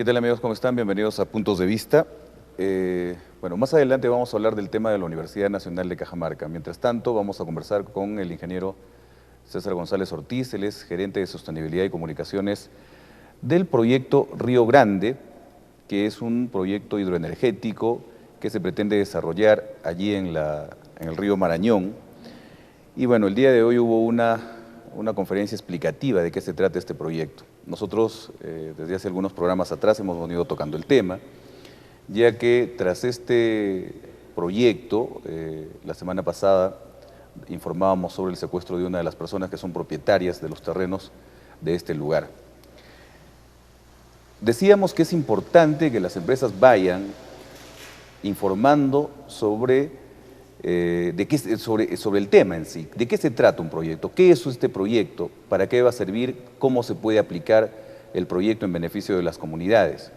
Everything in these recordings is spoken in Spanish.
¿Qué tal, amigos? ¿Cómo están? Bienvenidos a Puntos de Vista. Bueno, más adelante vamos a hablar del tema de la Universidad Nacional de Cajamarca. Mientras tanto, vamos a conversar con el ingeniero César González Ortiz. Él es gerente de Sostenibilidad y Comunicaciones del proyecto Río Grande, que es un proyecto hidroenergético que se pretende desarrollar allí en el río Marañón. Y bueno, el día de hoy hubo una conferencia explicativa de qué se trata este proyecto. Nosotros, desde hace algunos programas atrás, hemos venido tocando el tema, ya que tras este proyecto, la semana pasada informábamos sobre el secuestro de una de las personas que son propietarias de los terrenos de este lugar. Decíamos que es importante que las empresas vayan informando sobre el tema en sí, de qué se trata un proyecto, qué es este proyecto, para qué va a servir, cómo se puede aplicar el proyecto en beneficio de las comunidades.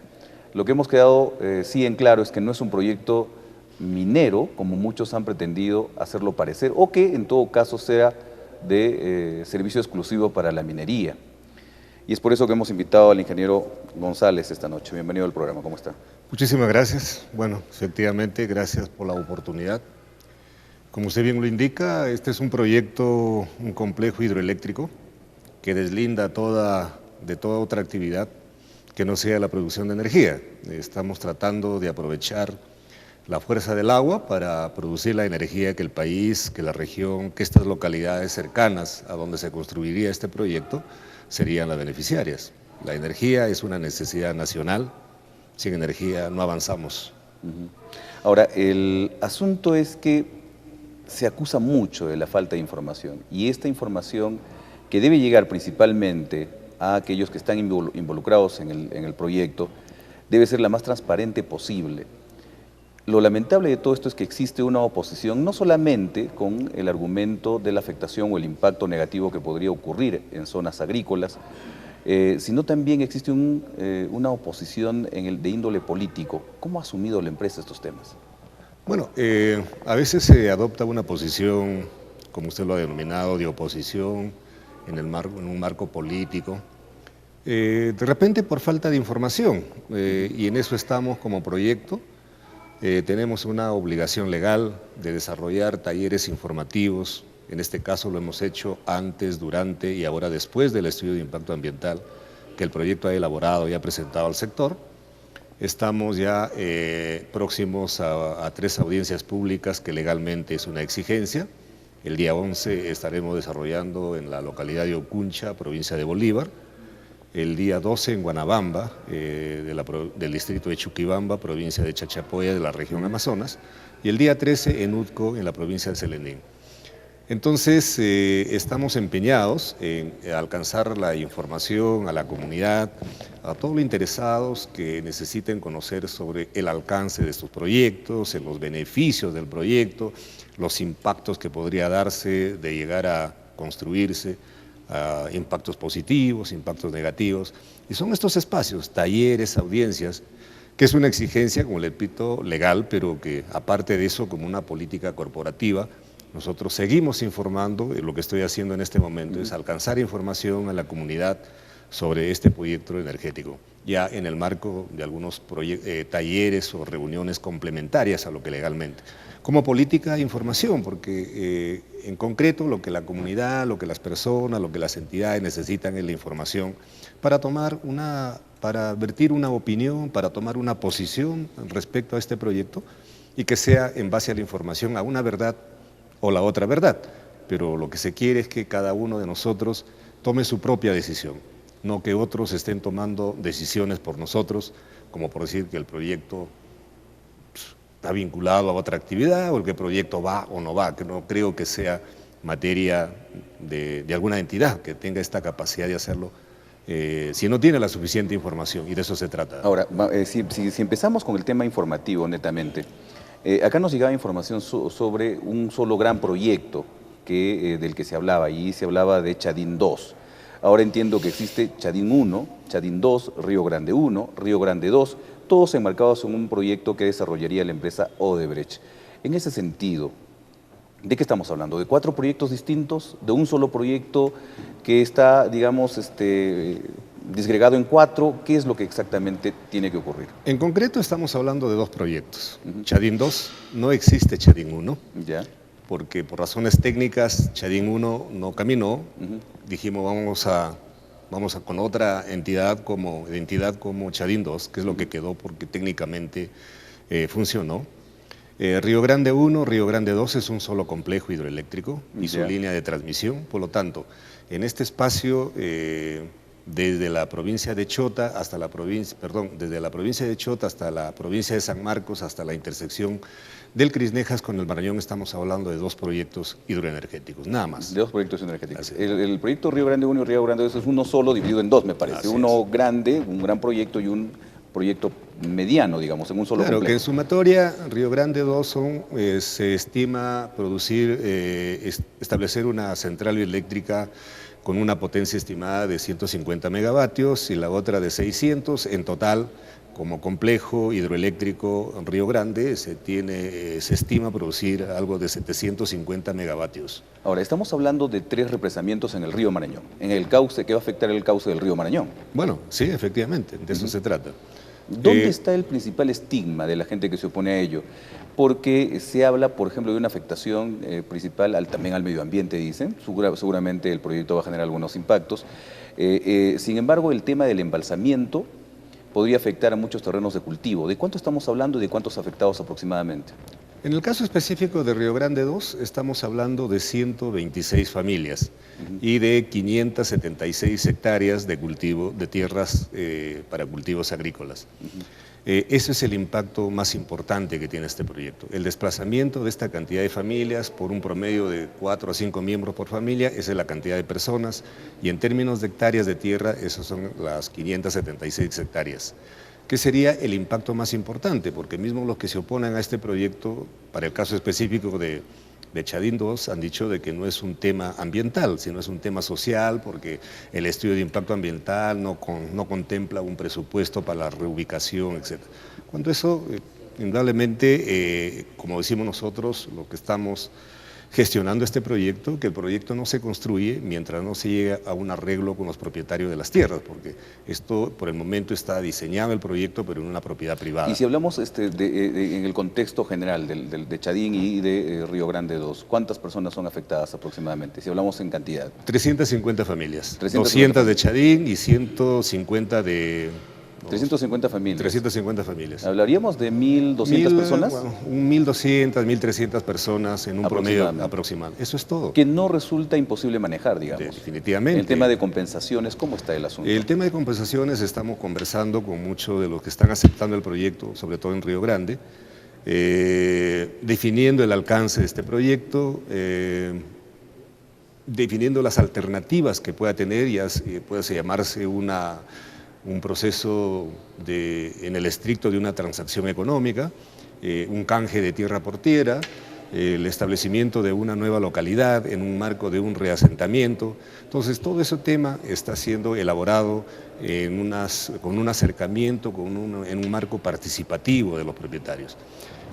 Lo que hemos quedado sí en claro es que no es un proyecto minero, como muchos han pretendido hacerlo parecer, o que en todo caso sea de servicio exclusivo para la minería. Y es por eso que hemos invitado al ingeniero González esta noche. Bienvenido al programa, ¿cómo está? Muchísimas gracias. Bueno, efectivamente, gracias por la oportunidad. Como usted bien lo indica, este es un proyecto, un complejo hidroeléctrico que deslinda de toda otra actividad que no sea la producción de energía. Estamos tratando de aprovechar la fuerza del agua para producir la energía que el país, que la región, que estas localidades cercanas a donde se construiría este proyecto serían las beneficiarias. La energía es una necesidad nacional, sin energía no avanzamos. Ahora, el asunto es que se acusa mucho de la falta de información, y esta información que debe llegar principalmente a aquellos que están involucrados en el proyecto debe ser la más transparente posible. Lo lamentable de todo esto es que existe una oposición, no solamente con el argumento de la afectación o el impacto negativo que podría ocurrir en zonas agrícolas, sino también existe una oposición de índole político. ¿Cómo ha asumido la empresa estos temas? Bueno, a veces se adopta una posición, como usted lo ha denominado, de oposición en un marco político, de repente por falta de información, y en eso estamos como proyecto. Tenemos una obligación legal de desarrollar talleres informativos. En este caso lo hemos hecho antes, durante y ahora después del estudio de impacto ambiental que el proyecto ha elaborado y ha presentado al sector. Estamos ya próximos a 3 audiencias públicas que legalmente es una exigencia. El día 11 estaremos desarrollando en la localidad de Ocuncha, provincia de Bolívar. El día 12 en Guanabamba, del distrito de Chuquibamba, provincia de Chachapoya, de la región Amazonas. Y el día 13 en Utco, en la provincia de Selenín. Entonces, estamos empeñados en alcanzar la información a la comunidad, a todos los interesados que necesiten conocer sobre el alcance de estos proyectos, los beneficios del proyecto, los impactos que podría darse de llegar a construirse, impactos positivos, impactos negativos. Y son estos espacios, talleres, audiencias, que es una exigencia, como le repito, legal, pero que aparte de eso, como una política corporativa, nosotros seguimos informando. Lo que estoy haciendo en este momento es alcanzar información a la comunidad sobre este proyecto energético, ya en el marco de algunos talleres o reuniones complementarias a lo que legalmente. Como política de información, porque en concreto lo que la comunidad, lo que las personas, lo que las entidades necesitan es la información para vertir una opinión, para tomar una posición respecto a este proyecto, y que sea en base a la información, a una verdad o la otra verdad, pero lo que se quiere es que cada uno de nosotros tome su propia decisión, no que otros estén tomando decisiones por nosotros, como por decir que el proyecto está vinculado a otra actividad, o el que el proyecto va o no va, que no creo que sea materia de alguna entidad que tenga esta capacidad de hacerlo, si no tiene la suficiente información, y de eso se trata. Ahora, si empezamos con el tema informativo netamente, acá nos llegaba información sobre un solo gran proyecto del que se hablaba, y se hablaba de Chadín 2. Ahora entiendo que existe Chadín 1, Chadín 2, Río Grande 1, Río Grande 2, todos enmarcados en un proyecto que desarrollaría la empresa Odebrecht. En ese sentido, ¿de qué estamos hablando? ¿De 4 proyectos distintos? ¿De un solo proyecto que está, digamos, disgregado en 4, ¿qué es lo que exactamente tiene que ocurrir? En concreto estamos hablando de 2 proyectos. Chadín 2, no existe Chadín 1, Ya. porque por razones técnicas Chadín 1 no caminó. Dijimos vamos a con otra identidad como Chadín 2, que es lo que quedó porque técnicamente funcionó. Río Grande 1, Río Grande 2 es un solo complejo hidroeléctrico y su línea de transmisión. Por lo tanto, en este espacio, desde la provincia de Chota hasta la provincia, desde la provincia de Chota hasta la provincia de San Marcos, hasta la intersección del Crisnejas con el Marañón, estamos hablando de 2 proyectos hidroenergéticos, nada más. De 2 proyectos energéticos. El proyecto Río Grande 1 y Río Grande 2 es uno solo, dividido en 2, me parece. Así uno es. grande, un gran proyecto, y un proyecto mediano, digamos, en un solo Claro, complejo. que en sumatoria, Río Grande 2 se estima producir, establecer una central eléctrica con una potencia estimada de 150 megavatios y la otra de 600. En total, como complejo hidroeléctrico Río Grande, se estima producir algo de 750 megavatios. Ahora, estamos hablando de 3 represamientos en el río Marañón, en el cauce, que va a afectar el cauce del río Marañón. Bueno, sí, efectivamente, de eso se trata. ¿Dónde está el principal estigma de la gente que se opone a ello? Porque se habla, por ejemplo, de una afectación principal también al medio ambiente, dicen. Seguramente el proyecto va a generar algunos impactos. Sin embargo, el tema del embalsamiento podría afectar a muchos terrenos de cultivo. ¿De cuánto estamos hablando y de cuántos afectados aproximadamente? En el caso específico de Río Grande 2, estamos hablando de 126 familias y de 576 hectáreas de cultivo, de tierras para cultivos agrícolas. Ese es el impacto más importante que tiene este proyecto. El desplazamiento de esta cantidad de familias por un promedio de 4 a 5 miembros por familia, esa es la cantidad de personas, y en términos de hectáreas de tierra, esas son las 576 hectáreas. ¿Qué sería el impacto más importante? Porque mismo los que se oponen a este proyecto, para el caso específico de Chadín 2, han dicho de que no es un tema ambiental, sino es un tema social, porque el estudio de impacto ambiental no contempla un presupuesto para la reubicación, etc. Cuando eso, indudablemente, como decimos nosotros, lo que estamos gestionando este proyecto, que el proyecto no se construye mientras no se llegue a un arreglo con los propietarios de las tierras, porque esto por el momento está diseñado el proyecto, pero en una propiedad privada. Y si hablamos en el contexto general de Chadín y de Río Grande 2, ¿cuántas personas son afectadas aproximadamente? Si hablamos en cantidad. 350 familias, 350 200 de Chadín y 150 de... 350 familias. 350 familias. ¿Hablaríamos de 1.200 personas? Bueno, 1.200, 1.300 personas en un promedio aproximado. Eso es todo. Que no resulta imposible manejar, digamos. Definitivamente. El tema de compensaciones, ¿cómo está el asunto? El tema de compensaciones, estamos conversando con muchos de los que están aceptando el proyecto, sobre todo en Río Grande, definiendo el alcance de este proyecto, definiendo las alternativas que pueda tener, y puede llamarse un proceso en el estricto de una transacción económica, un canje de tierra por tierra, el establecimiento de una nueva localidad en un marco de un reasentamiento. Entonces, todo ese tema está siendo elaborado con un acercamiento, en un marco participativo de los propietarios.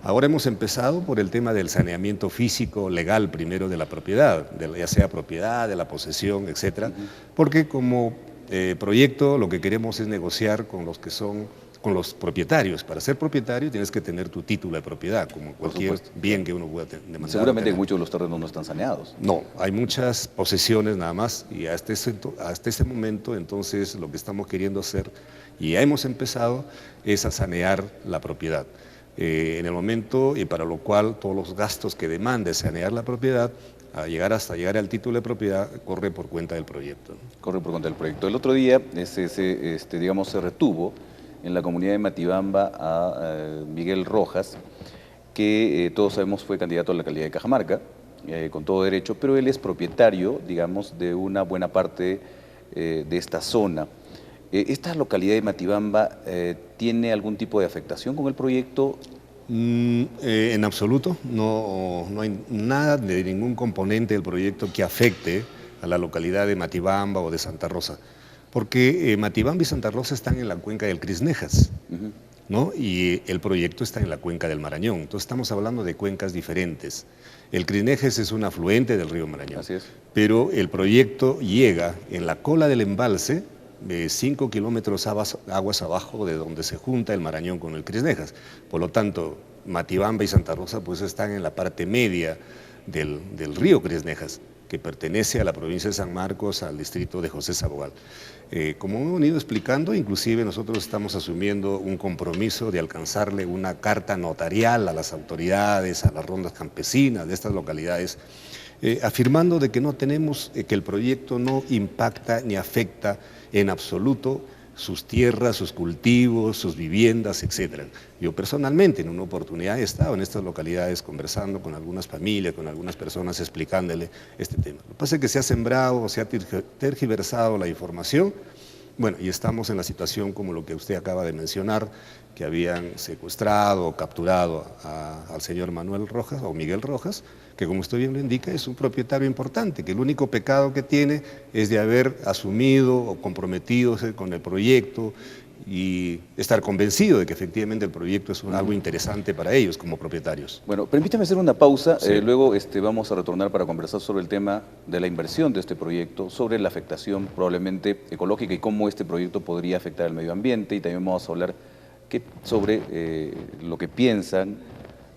Ahora hemos empezado por el tema del saneamiento físico, legal, primero de la propiedad, ya sea propiedad, de la posesión, etcétera, porque como proyecto lo que queremos es negociar con con los propietarios. Para ser propietario tienes que tener tu título de propiedad, como cualquier bien que uno pueda demandar. Seguramente muchos de los terrenos no están saneados. No, hay muchas posesiones nada más, y hasta ese momento entonces lo que estamos queriendo hacer, y ya hemos empezado, es a sanear la propiedad. En el momento, y para lo cual todos los gastos que demande sanear la propiedad, hasta llegar al título de propiedad, corre por cuenta del proyecto. Corre por cuenta del proyecto. El otro día, digamos, se retuvo en la comunidad de Matibamba a Miguel Rojas, que todos sabemos fue candidato a la alcaldía de Cajamarca, con todo derecho, pero él es propietario, digamos, de una buena parte de esta zona. ¿Esta localidad de Matibamba tiene algún tipo de afectación con el proyecto? En absoluto, no hay nada de ningún componente del proyecto que afecte a la localidad de Matibamba o de Santa Rosa, porque Matibamba y Santa Rosa están en la cuenca del Crisnejas, ¿no? Y el proyecto está en la cuenca del Marañón, entonces estamos hablando de cuencas diferentes. El Crisnejas es un afluente del río Marañón, así es, pero el proyecto llega en la cola del embalse 5 kilómetros aguas abajo de donde se junta el Marañón con el Crisnejas. Por lo tanto, Matibamba y Santa Rosa pues están en la parte media del río Crisnejas, que pertenece a la provincia de San Marcos, al distrito de José Sabogal. Como hemos venido explicando, inclusive nosotros estamos asumiendo un compromiso de alcanzarle una carta notarial a las autoridades, a las rondas campesinas de estas localidades, afirmando de que no tenemos, que el proyecto no impacta ni afecta en absoluto sus tierras, sus cultivos, sus viviendas, etc. Yo personalmente en una oportunidad he estado en estas localidades conversando con algunas familias, con algunas personas explicándole este tema. Lo que pasa es que se ha sembrado, se ha tergiversado la información, bueno, y estamos en la situación como lo que usted acaba de mencionar, que habían secuestrado o capturado al señor Manuel Rojas o Miguel Rojas, que como usted bien lo indica es un propietario importante, que el único pecado que tiene es de haber asumido o comprometido con el proyecto y estar convencido de que efectivamente el proyecto es algo interesante para ellos como propietarios. Bueno, permítame hacer una pausa, Sí. luego vamos a retornar para conversar sobre el tema de la inversión de este proyecto, sobre la afectación probablemente ecológica y cómo este proyecto podría afectar al medio ambiente, y también vamos a hablar sobre lo que piensan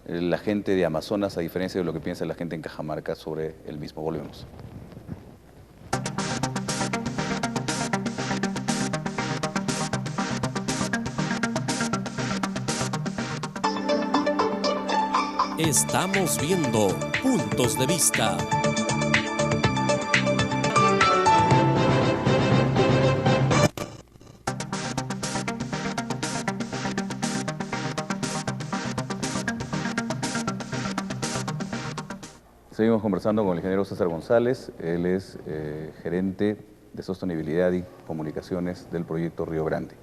la gente de Amazonas, a diferencia de lo que piensa la gente en Cajamarca sobre el mismo. Volvemos. Estamos viendo Puntos de Vista. Seguimos conversando con el ingeniero César González. Él es gerente de sostenibilidad y comunicaciones del proyecto Río Grande.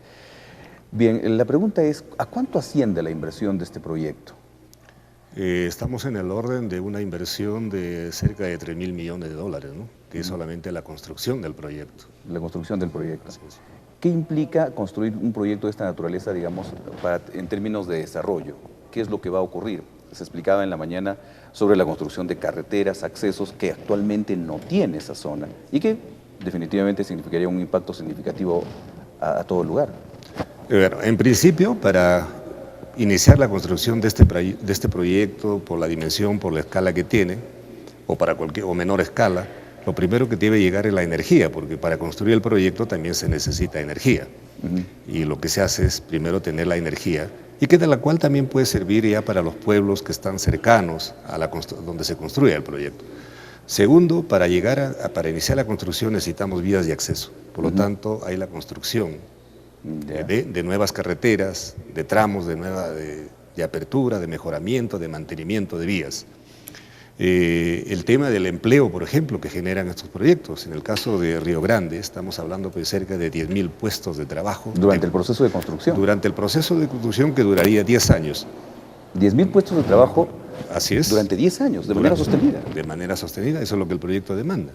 Bien, la pregunta es, ¿a cuánto asciende la inversión de este proyecto? Estamos en el orden de una inversión de cerca de 3.000 millones de dólares, ¿no? Que es solamente la construcción del proyecto. La construcción del proyecto. Así es. ¿Qué implica construir un proyecto de esta naturaleza, digamos, en términos de desarrollo? ¿Qué es lo que va a ocurrir? Se explicaba en la mañana sobre la construcción de carreteras, accesos que actualmente no tiene esa zona y que definitivamente significaría un impacto significativo a todo el lugar. Bueno, en principio, para iniciar la construcción de este proyecto, por la dimensión, por la escala que tiene, o para cualquier o menor escala, lo primero que debe llegar es la energía, porque para construir el proyecto también se necesita energía. Y lo que se hace es primero tener la energía, y que de la cual también puede servir ya para los pueblos que están cercanos a donde se construye el proyecto. Segundo, para iniciar la construcción necesitamos vías de acceso. Por lo tanto, hay la construcción de nuevas carreteras, de tramos de apertura, de mejoramiento, de mantenimiento de vías. El tema del empleo, por ejemplo, que generan estos proyectos. En el caso de Río Grande, estamos hablando de cerca de 10.000 puestos de trabajo. Durante el proceso de construcción. Durante el proceso de construcción, que duraría 10 años. 10.000 puestos de trabajo. Así es. Durante 10 años, de manera sostenida. De manera sostenida, eso es lo que el proyecto demanda.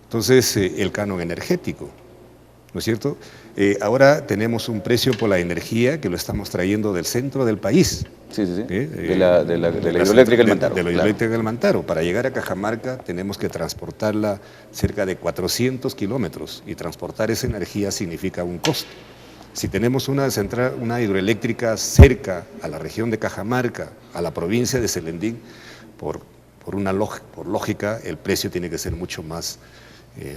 Entonces, el canon energético, ¿no es cierto? Ahora tenemos un precio por la energía que lo estamos trayendo del centro del país. Sí. De la hidroeléctrica del Mantaro. De la hidroeléctrica del Mantaro. Para llegar a Cajamarca tenemos que transportarla cerca de 400 kilómetros y transportar esa energía significa un costo. Si tenemos una hidroeléctrica cerca a la región de Cajamarca, a la provincia de Selendín, por lógica, el precio tiene que ser mucho más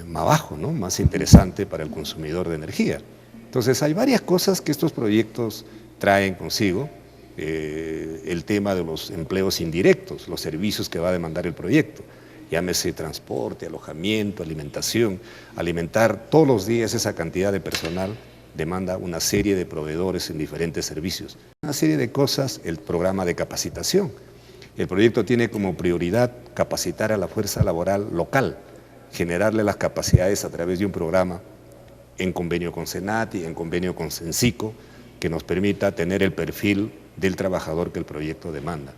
bajo, ¿no? Más interesante para el consumidor de energía. Entonces hay varias cosas que estos proyectos traen consigo. El tema de los empleos indirectos, los servicios que va a demandar el proyecto, llámese transporte, alojamiento, alimentación. Alimentar todos los días esa cantidad de personal demanda una serie de proveedores en diferentes servicios. Una serie de cosas, el programa de capacitación. El proyecto tiene como prioridad capacitar a la fuerza laboral local, generarle las capacidades a través de un programa en convenio con Senati, en convenio con Sensico, que nos permita tener el perfil del trabajador que el proyecto demanda,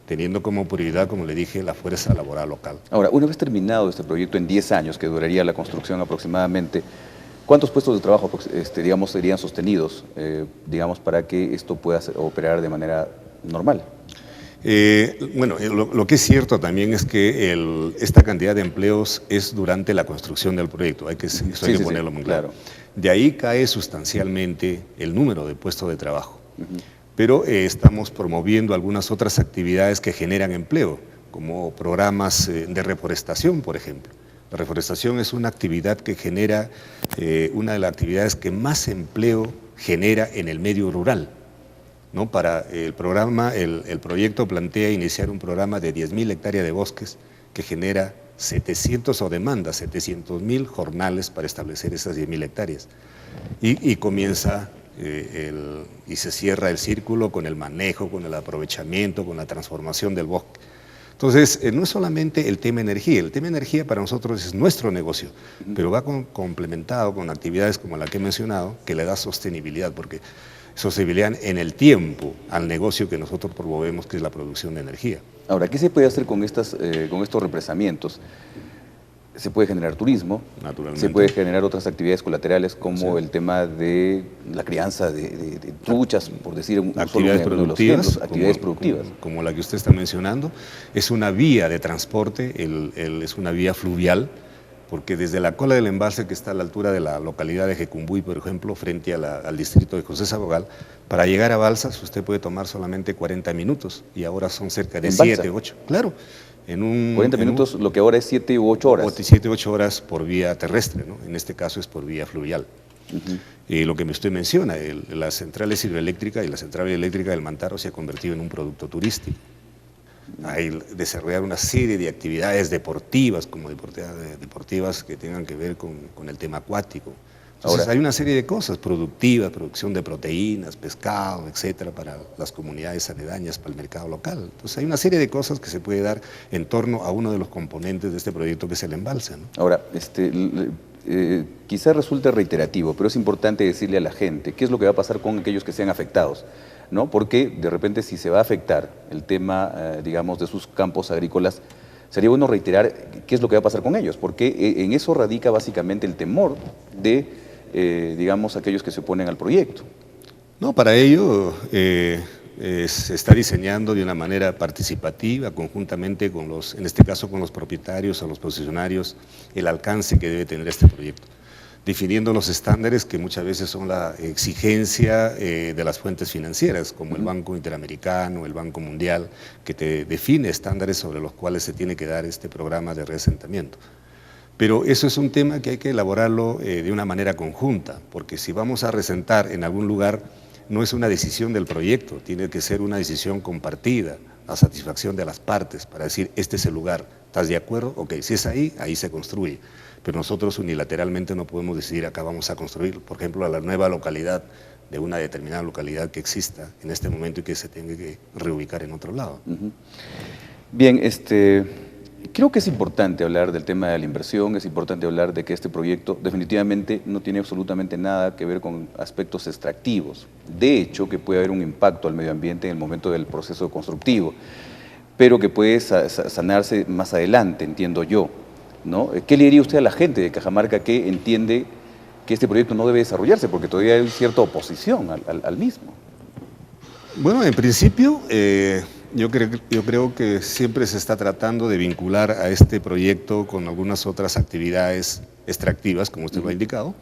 teniendo como prioridad, como le dije, la fuerza laboral local. Ahora, una vez terminado este proyecto en 10 años, que duraría la construcción aproximadamente, ¿cuántos puestos de trabajo, digamos, serían sostenidos, digamos, para que esto pueda operar de manera normal? Bueno, lo que es cierto también es que esta cantidad de empleos es durante la construcción del proyecto, hay que ponerlo muy claro. De ahí cae sustancialmente el número de puestos de trabajo. Pero estamos promoviendo algunas otras actividades que generan empleo, como programas de reforestación, por ejemplo. La reforestación es una actividad que genera, una de las actividades que más empleo genera en el medio rural, ¿no? Para el programa, el proyecto plantea iniciar un programa de 10.000 hectáreas de bosques que genera 700.000 jornales para establecer esas 10.000 hectáreas. Y comienza y se cierra el círculo con el manejo, con el aprovechamiento, con la transformación del bosque. Entonces, no es solamente el tema energía para nosotros es nuestro negocio, pero va complementado con actividades como la que he mencionado, que le da sostenibilidad, porque sostenibilidad en el tiempo al negocio que nosotros promovemos, que es la producción de energía. Ahora, ¿qué se puede hacer con estos represamientos? Se puede generar turismo, se puede generar otras actividades colaterales como el tema de la crianza de truchas, por decir actividades productivas, actividades productivas. Como la que usted está mencionando, es una vía de transporte, es una vía fluvial, porque desde la cola del embalse que está a la altura de la localidad de Jecumbuy, por ejemplo, frente al distrito de José Sabogal, para llegar a Balsas usted puede tomar solamente 40 minutos y ahora son cerca de 7, 8. Claro. 40 minutos, lo que ahora es 7 u 8 horas. 7 u 8 horas por vía terrestre, ¿no? En este caso es por vía fluvial. Lo que usted menciona, la central hidroeléctrica y la central eléctrica del Mantaro se ha convertido en un producto turístico. Hay desarrollar una serie de actividades deportivas, como deportivas que tengan que ver con el tema acuático. Entonces hay una serie de cosas productivas, producción de proteínas, pescado, etcétera, para las comunidades aledañas, para el mercado local. Entonces hay una serie de cosas que se puede dar en torno a uno de los componentes de este proyecto, que es el embalse, ¿no? Ahora, quizás resulte reiterativo, pero es importante decirle a la gente qué es lo que va a pasar con aquellos que sean afectados, ¿no? Porque de repente si se va a afectar el tema, digamos, de sus campos agrícolas, sería bueno reiterar qué es lo que va a pasar con ellos, porque en eso radica básicamente el temor de digamos, aquellos que se oponen al proyecto. No, para ello se está diseñando de una manera participativa, conjuntamente con en este caso con los propietarios o los concesionarios, el alcance que debe tener este proyecto, definiendo los estándares que muchas veces son la exigencia de las fuentes financieras, como el Banco Interamericano, el Banco Mundial, que te define estándares sobre los cuales se tiene que dar este programa de reasentamiento. Pero eso es un tema que hay que elaborarlo de una manera conjunta, porque si vamos a reasentar en algún lugar, no es una decisión del proyecto, tiene que ser una decisión compartida, a satisfacción de las partes, para decir, este es el lugar, ¿estás de acuerdo? Ok, si es ahí, ahí se construye. Pero nosotros unilateralmente no podemos decidir, acá vamos a construir, por ejemplo, a la nueva localidad de una determinada localidad que exista en este momento y que se tenga que reubicar en otro lado. Bien, creo que es importante hablar del tema de la inversión, es importante hablar de que este proyecto definitivamente no tiene absolutamente nada que ver con aspectos extractivos. De hecho, que puede haber un impacto al medio ambiente en el momento del proceso constructivo, pero que puede sanarse más adelante, entiendo yo, ¿no? ¿Qué le diría usted a la gente de Cajamarca que entiende que este proyecto no debe desarrollarse porque todavía hay cierta oposición al mismo? Bueno, en principio, yo creo que siempre se está tratando de vincular a este proyecto con algunas otras actividades extractivas, como usted lo ha indicado.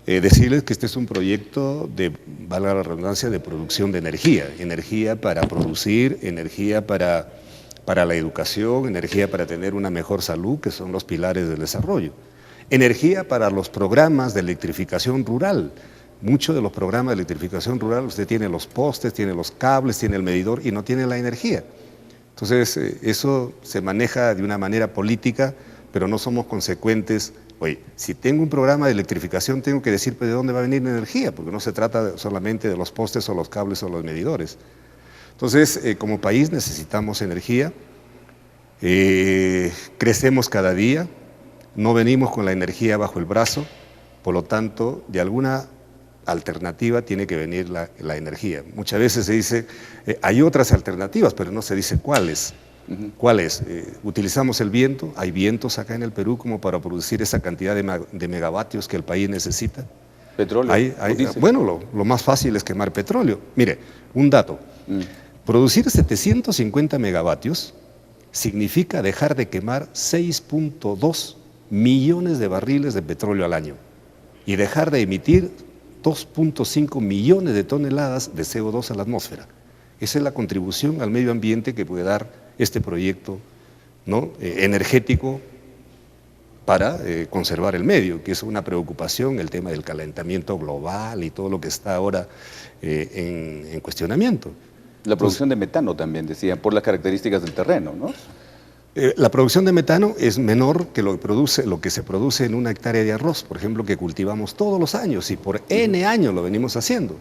Decirles que este es un proyecto de, valga la redundancia, de producción de energía para producir, energía para la educación, energía para tener una mejor salud, que son los pilares del desarrollo. Energía para los programas de electrificación rural. Muchos de los programas de electrificación rural, usted tiene los postes, tiene los cables, tiene el medidor y no tiene la energía. Entonces, eso se maneja de una manera política, pero no somos consecuentes. Oye, si tengo un programa de electrificación, tengo que decir de dónde va a venir la energía, porque no se trata solamente de los postes o los cables o los medidores. Entonces, como país necesitamos energía, crecemos cada día, no venimos con la energía bajo el brazo, por lo tanto, de alguna alternativa tiene que venir la energía. Muchas veces se dice, hay otras alternativas, pero no se dice cuáles. ¿Cuáles? Utilizamos el viento, hay vientos acá en el Perú como para producir esa cantidad de megavatios que el país necesita. ¿Petróleo? Bueno, lo más fácil es quemar petróleo. Mire, un dato. Producir 750 megavatios significa dejar de quemar 6.2 millones de barriles de petróleo al año y dejar de emitir 2.5 millones de toneladas de CO2 a la atmósfera. Esa es la contribución al medio ambiente que puede dar este proyecto, ¿no?, energético para conservar el medio, que es una preocupación, el tema del calentamiento global y todo lo que está ahora en cuestionamiento. La producción de metano también, decía, por las características del terreno, ¿no? La producción de metano es menor que lo que se produce en una hectárea de arroz, por ejemplo, que cultivamos todos los años y por N años lo venimos haciendo.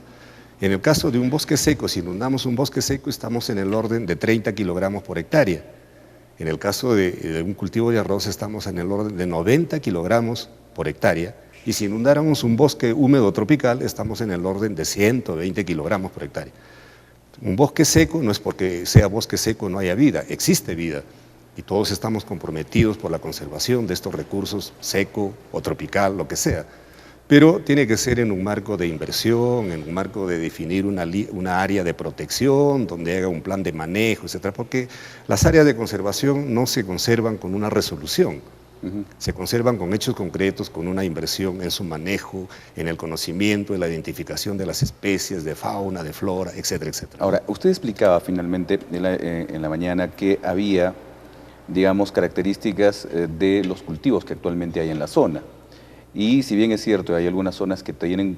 En el caso de un bosque seco, si inundamos un bosque seco, estamos en el orden de 30 kilogramos por hectárea. En el caso de un cultivo de arroz, estamos en el orden de 90 kilogramos por hectárea. Y si inundáramos un bosque húmedo tropical, estamos en el orden de 120 kilogramos por hectárea. Un bosque seco no es porque sea bosque seco no haya vida, existe vida. Y todos estamos comprometidos por la conservación de estos recursos, seco o tropical, lo que sea. Pero tiene que ser en un marco de inversión, en un marco de definir una área de protección, donde haga un plan de manejo, etcétera, porque las áreas de conservación no se conservan con una resolución, se conservan con hechos concretos, con una inversión en su manejo, en el conocimiento, en la identificación de las especies, de fauna, de flora, etcétera, etcétera. Ahora, usted explicaba finalmente en la mañana que había, digamos, características de los cultivos que actualmente hay en la zona. Y si bien es cierto, hay algunas zonas que tienen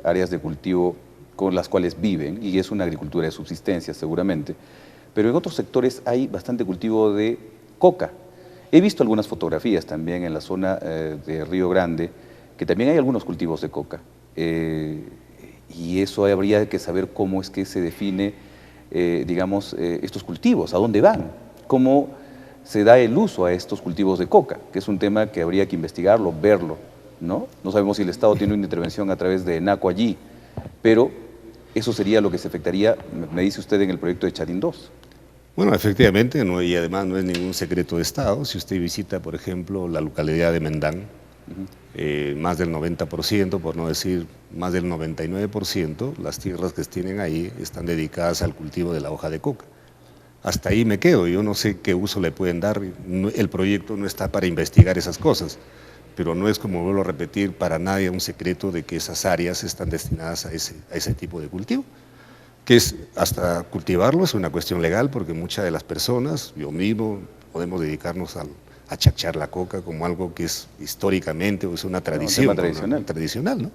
áreas de cultivo con las cuales viven, y es una agricultura de subsistencia seguramente, pero en otros sectores hay bastante cultivo de coca. He visto algunas fotografías también en la zona de Río Grande, que también hay algunos cultivos de coca. Y eso habría que saber cómo es que se define, digamos, estos cultivos, a dónde van, cómo se da el uso a estos cultivos de coca, que es un tema que habría que investigarlo, verlo, ¿no? No sabemos si el Estado tiene una intervención a través de ENACO allí, pero eso sería lo que se afectaría, me dice usted, en el proyecto de Chadín 2. Bueno, efectivamente, y además no es ningún secreto de Estado. Si usted visita, por ejemplo, la localidad de Mendán, más del 90%, por no decir más del 99%, las tierras que tienen ahí están dedicadas al cultivo de la hoja de coca. Hasta ahí me quedo, yo no sé qué uso le pueden dar, el proyecto no está para investigar esas cosas, pero no es, como vuelvo a repetir, para nadie un secreto de que esas áreas están destinadas a ese tipo de cultivo, que es, hasta cultivarlo es una cuestión legal, porque muchas de las personas, yo mismo, podemos dedicarnos a chachar la coca como algo que es históricamente, o es una tradición, tradicional, ¿no?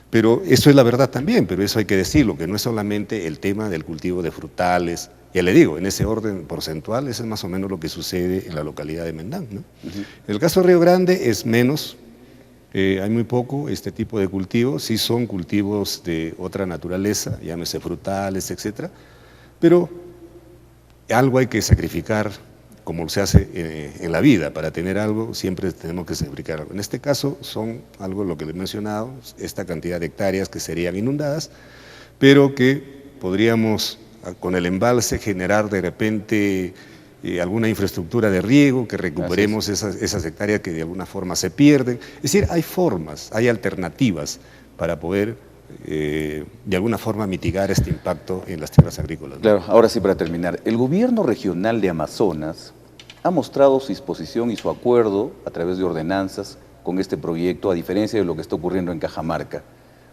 Pero eso es la verdad también, pero eso hay que decirlo, que no es solamente el tema del cultivo de frutales. Ya le digo, en ese orden porcentual, ese es más o menos lo que sucede en la localidad de Mendán, ¿no? En el caso de Río Grande es menos, hay muy poco este tipo de cultivos, sí son cultivos de otra naturaleza, llámese frutales, etcétera, pero algo hay que sacrificar, como se hace en la vida. Para tener algo siempre tenemos que sacrificar algo. En este caso son algo, lo que le he mencionado, esta cantidad de hectáreas que serían inundadas, pero que podríamos con el embalse generar de repente alguna infraestructura de riego, que recuperemos esas hectáreas que de alguna forma se pierden. Es decir, hay formas, hay alternativas para poder de alguna forma mitigar este impacto en las tierras agrícolas, ¿no? Claro, ahora sí, para terminar, el gobierno regional de Amazonas ha mostrado su disposición y su acuerdo a través de ordenanzas con este proyecto, a diferencia de lo que está ocurriendo en Cajamarca.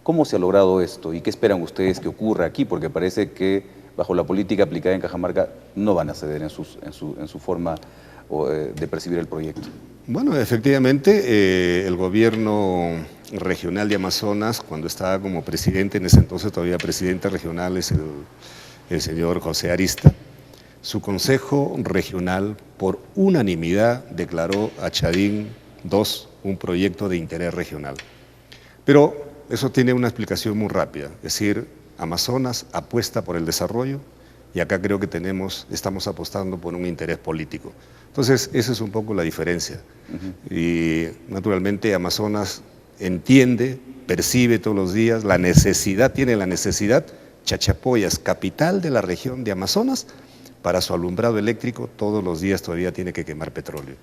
¿Cómo se ha logrado esto y qué esperan ustedes que ocurra aquí? Porque parece que bajo la política aplicada en Cajamarca no van a ceder en su forma de percibir el proyecto. Bueno, efectivamente, el gobierno regional de Amazonas, cuando estaba como presidente, en ese entonces todavía presidente regional es el señor José Arista, su consejo regional por unanimidad declaró a Chadín 2 un proyecto de interés regional. Pero eso tiene una explicación muy rápida, es decir, Amazonas apuesta por el desarrollo y acá creo que estamos apostando por un interés político. Entonces, esa es un poco la diferencia. Y naturalmente Amazonas entiende, percibe todos los días tiene la necesidad. Chachapoya es capital de la región de Amazonas, para su alumbrado eléctrico todos los días todavía tiene que quemar petróleo.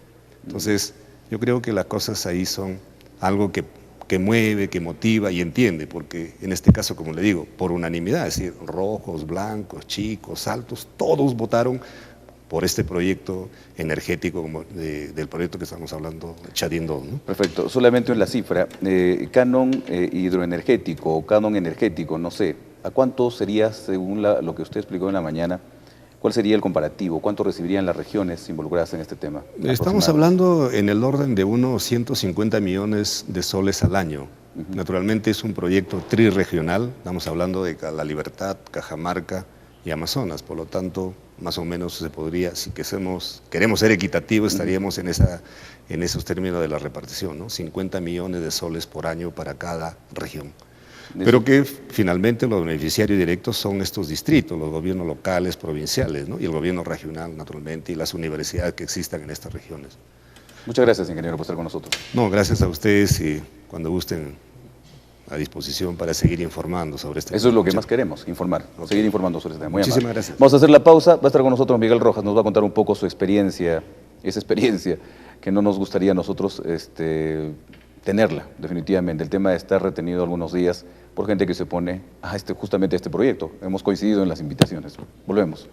Entonces, yo creo que las cosas ahí son algo que que mueve, que motiva y entiende, porque en este caso, como le digo, por unanimidad, es decir, rojos, blancos, chicos, altos, todos votaron por este proyecto energético, del proyecto que estamos hablando, Chadín 2, ¿no? Perfecto. Solamente en la cifra, canon hidroenergético o canon energético, no sé, ¿a cuánto sería, según lo que usted explicó en la mañana, cuál sería el comparativo? ¿Cuánto recibirían las regiones involucradas en este tema? Estamos hablando en el orden de unos 150 millones de soles al año. Naturalmente es un proyecto trirregional, estamos hablando de La Libertad, Cajamarca y Amazonas, por lo tanto, más o menos se podría, si queremos ser equitativos, estaríamos en esos términos de la repartición, ¿no? 50 millones de soles por año para cada región. Pero que finalmente los beneficiarios directos son estos distritos, los gobiernos locales, provinciales, ¿no? Y el gobierno regional, naturalmente, y las universidades que existan en estas regiones. Muchas gracias, ingeniero, por estar con nosotros. No, gracias a ustedes y cuando gusten, a disposición para seguir informando sobre este tema. Eso es lo que más queremos, informar, seguir informando sobre este tema. Muy Muchísimas amable. gracias. Vamos a hacer la pausa, va a estar con nosotros Miguel Rojas, nos va a contar un poco su experiencia, esa experiencia que no nos gustaría a nosotros tenerla, definitivamente. El tema de estar retenido algunos días por gente que se opone a justamente a este proyecto. Hemos coincidido en las invitaciones. Volvemos.